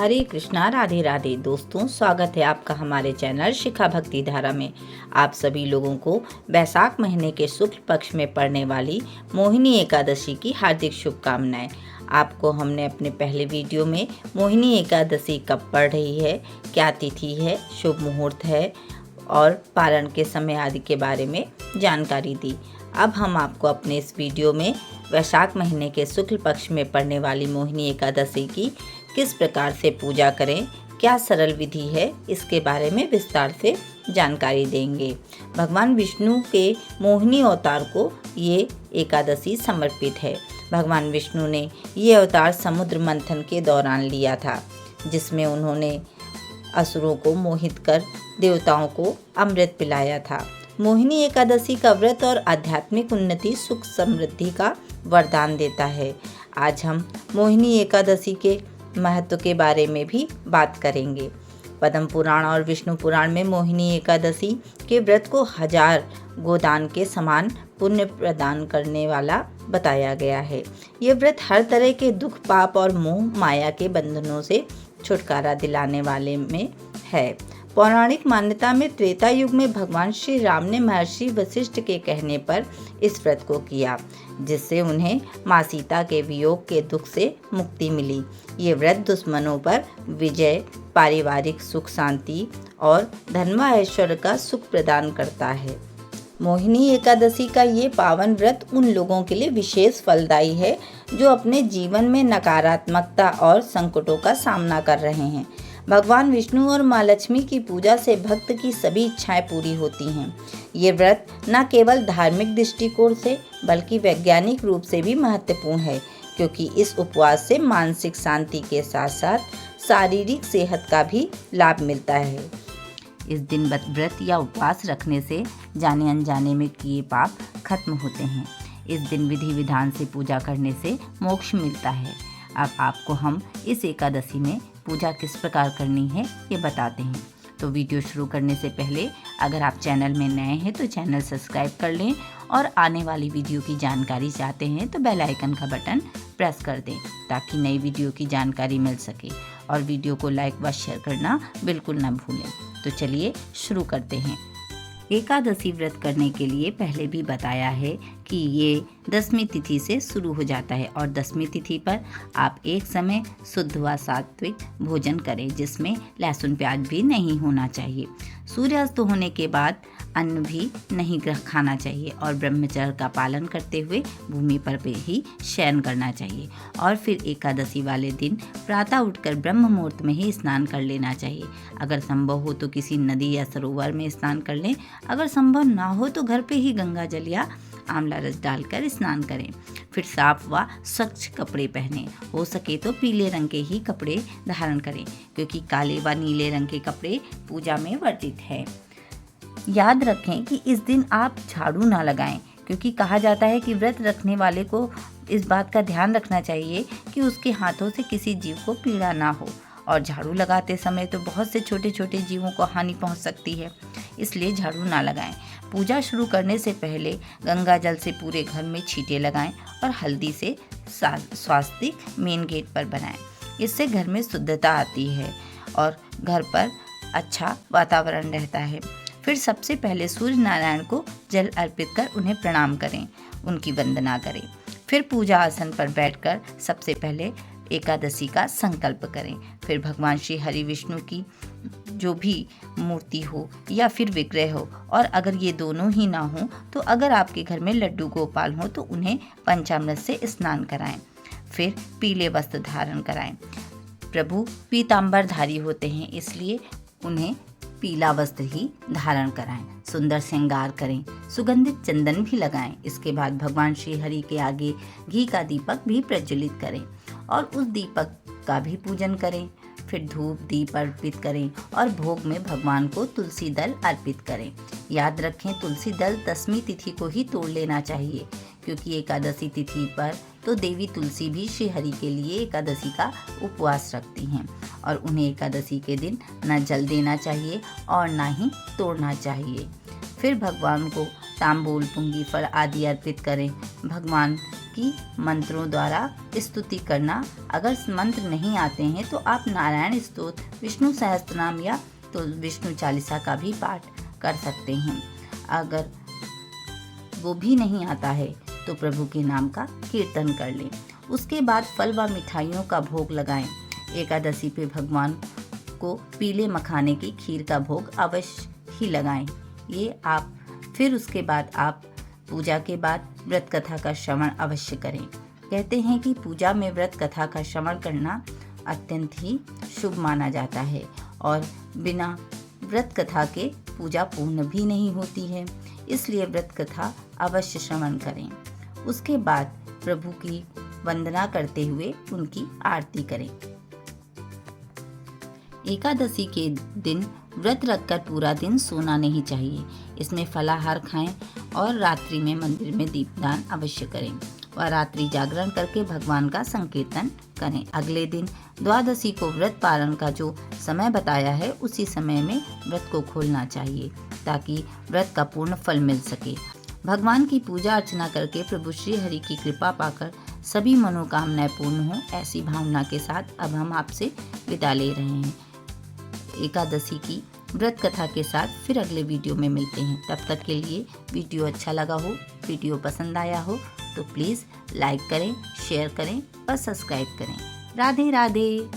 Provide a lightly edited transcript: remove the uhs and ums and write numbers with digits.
हरे कृष्णा, राधे राधे। दोस्तों, स्वागत है आपका हमारे चैनल शिखा भक्ति धारा में। आप सभी लोगों को वैशाख महीने के शुक्ल पक्ष में पड़ने वाली मोहिनी एकादशी की हार्दिक शुभकामनाएं। आपको हमने अपने पहले वीडियो में मोहिनी एकादशी कब पड़ रही है, क्या तिथि है, शुभ मुहूर्त है और पारण के समय आदि के बारे में जानकारी दी। अब हम आपको अपने इस वीडियो में वैशाख महीने के शुक्ल पक्ष में पड़ने वाली मोहिनी एकादशी की किस प्रकार से पूजा करें, क्या सरल विधि है, इसके बारे में विस्तार से जानकारी देंगे। भगवान विष्णु के मोहिनी अवतार को ये एकादशी समर्पित है। भगवान विष्णु ने ये अवतार समुद्र मंथन के दौरान लिया था, जिसमें उन्होंने असुरों को मोहित कर देवताओं को अमृत पिलाया था। मोहिनी एकादशी का व्रत और आध्यात्मिक उन्नति, सुख समृद्धि का वरदान देता है। आज हम मोहिनी एकादशी के महत्व के बारे में भी बात करेंगे। पद्म पुराण और विष्णु पुराण में मोहिनी एकादशी के व्रत को 1000 गोदान के समान पुण्य प्रदान करने वाला बताया गया है। ये व्रत हर तरह के दुख, पाप और मोह माया के बंधनों से छुटकारा दिलाने वाले में है। पौराणिक मान्यता में त्रेता युग में भगवान श्री राम ने महर्षि वशिष्ठ के कहने पर इस व्रत को किया, जिससे उन्हें माँ सीता के वियोग के दुख से मुक्ति मिली। ये व्रत दुश्मनों पर विजय, पारिवारिक सुख शांति और धन व ऐश्वर्य का सुख प्रदान करता है। मोहिनी एकादशी का ये पावन व्रत उन लोगों के लिए विशेष फलदायी है जो अपने जीवन में नकारात्मकता और संकटों का सामना कर रहे हैं। भगवान विष्णु और माँ लक्ष्मी की पूजा से भक्त की सभी इच्छाएं पूरी होती हैं। ये व्रत न केवल धार्मिक दृष्टिकोण से बल्कि वैज्ञानिक रूप से भी महत्वपूर्ण है, क्योंकि इस उपवास से मानसिक शांति के साथ साथ शारीरिक सेहत का भी लाभ मिलता है। इस दिन व्रत या उपवास रखने से जाने अनजाने में किए पाप खत्म होते हैं। इस दिन विधि विधान से पूजा करने से मोक्ष मिलता है। अब आपको हम इस एकादशी में पूजा किस प्रकार करनी है ये बताते हैं। तो वीडियो शुरू करने से पहले अगर आप चैनल में नए हैं तो चैनल सब्सक्राइब कर लें और आने वाली वीडियो की जानकारी चाहते हैं तो बेल आइकन का बटन प्रेस कर दें ताकि नई वीडियो की जानकारी मिल सके, और वीडियो को लाइक व शेयर करना बिल्कुल ना भूलें। तो चलिए शुरू करते हैं। एकादशी व्रत करने के लिए पहले भी बताया है कि ये 10वीं तिथि से शुरू हो जाता है और 10वीं तिथि पर आप एक समय शुद्ध व सात्विक भोजन करें, जिसमें लहसुन प्याज भी नहीं होना चाहिए। सूर्यास्त होने के बाद अन्न भी नहीं खाना चाहिए और ब्रह्मचर्य का पालन करते हुए भूमि पर ही शयन करना चाहिए। और फिर एकादशी वाले दिन प्रातः उठकर ब्रह्म मुहूर्त में ही स्नान कर लेना चाहिए। अगर संभव हो तो किसी नदी या सरोवर में स्नान कर लें। अगर संभव ना हो तो घर पे ही गंगा जल या आंवला रस डालकर स्नान करें। फिर साफ व स्वच्छ कपड़े पहनें। हो सके तो पीले रंग के ही कपड़े धारण करें, क्योंकि काले व नीले रंग के कपड़े पूजा में वर्जित है। याद रखें कि इस दिन आप झाड़ू ना लगाएं, क्योंकि कहा जाता है कि व्रत रखने वाले को इस बात का ध्यान रखना चाहिए कि उसके हाथों से किसी जीव को पीड़ा ना हो। और झाड़ू लगाते समय तो बहुत से छोटे छोटे जीवों को हानि पहुंच सकती है, इसलिए झाड़ू ना लगाएं। पूजा शुरू करने से पहले गंगा जल से पूरे घर में छींटे लगाएं और हल्दी से स्वास्तिक मेन गेट पर बनाएं। इससे घर में शुद्धता आती है और घर पर अच्छा वातावरण रहता है। फिर सबसे पहले सूर्य नारायण को जल अर्पित कर उन्हें प्रणाम करें, उनकी वंदना करें। फिर पूजा आसन पर बैठकर सबसे पहले एकादशी का संकल्प करें। फिर भगवान श्री हरि विष्णु की जो भी मूर्ति हो या फिर विग्रह हो, और अगर ये दोनों ही ना हो तो अगर आपके घर में लड्डू गोपाल हो तो उन्हें पंचामृत से स्नान कराएं। फिर पीले वस्त्र धारण कराएं। प्रभु पीताम्बरधारी होते हैं, इसलिए उन्हें पीला वस्त्र ही धारण कराएं। सुंदर श्रृंगार करें, सुगंधित चंदन भी लगाएं। इसके बाद भगवान श्री हरि के आगे घी का दीपक भी प्रज्वलित करें और उस दीपक का भी पूजन करें। फिर धूप दीप अर्पित करें और भोग में भगवान को तुलसी दल अर्पित करें। याद रखें, तुलसी दल 10वीं तिथि को ही तोड़ लेना चाहिए, क्योंकि एकादशी तिथि पर तो देवी तुलसी भी श्री हरि के लिए एकादशी का उपवास रखती हैं और उन्हें एकादशी के दिन न जल देना चाहिए और ना ही तोड़ना चाहिए। फिर भगवान को तांबूल, पुंगी फल आदि अर्पित करें। भगवान की मंत्रों द्वारा स्तुति करना। अगर मंत्र नहीं आते हैं तो आप नारायण स्तोत्र, विष्णु सहस्त्रनाम या तो विष्णु चालीसा का भी पाठ कर सकते हैं। अगर वो भी नहीं आता है तो प्रभु के नाम का कीर्तन कर लें। उसके बाद फल व मिठाइयों का भोग लगाएं। एकादशी पे भगवान को पीले मखाने की खीर का भोग अवश्य ही लगाएं। फिर उसके बाद आप पूजा के बाद व्रत कथा का श्रवण अवश्य करें। कहते हैं कि पूजा में व्रत कथा का श्रवण करना अत्यंत ही शुभ माना जाता है और बिना व्रत कथा के पूजा पूर्ण भी नहीं होती है। इसलिए व्रत कथा अवश्य श्रवण करें। उसके बाद प्रभु की वंदना करते हुए उनकी आरती करें। एकादशी के दिन व्रत रखकर पूरा दिन सोना नहीं चाहिए। इसमें फलाहार खाएं और रात्रि में मंदिर में दीपदान अवश्य करें और रात्रि जागरण करके भगवान का संकीर्तन करें। अगले दिन द्वादशी को व्रत पारण का जो समय बताया है उसी समय में व्रत को खोलना चाहिए ताकि व्रत का पूर्ण फल मिल सके। भगवान की पूजा अर्चना करके प्रभु श्री हरि की कृपा पाकर सभी मनोकामनाएं पूर्ण हों, ऐसी भावना के साथ अब हम आपसे विदा ले रहे हैं। एकादशी की व्रत कथा के साथ फिर अगले वीडियो में मिलते हैं। तब तक के लिए वीडियो अच्छा लगा हो, वीडियो पसंद आया हो तो प्लीज़ लाइक करें, शेयर करें और सब्सक्राइब करें। राधे राधे।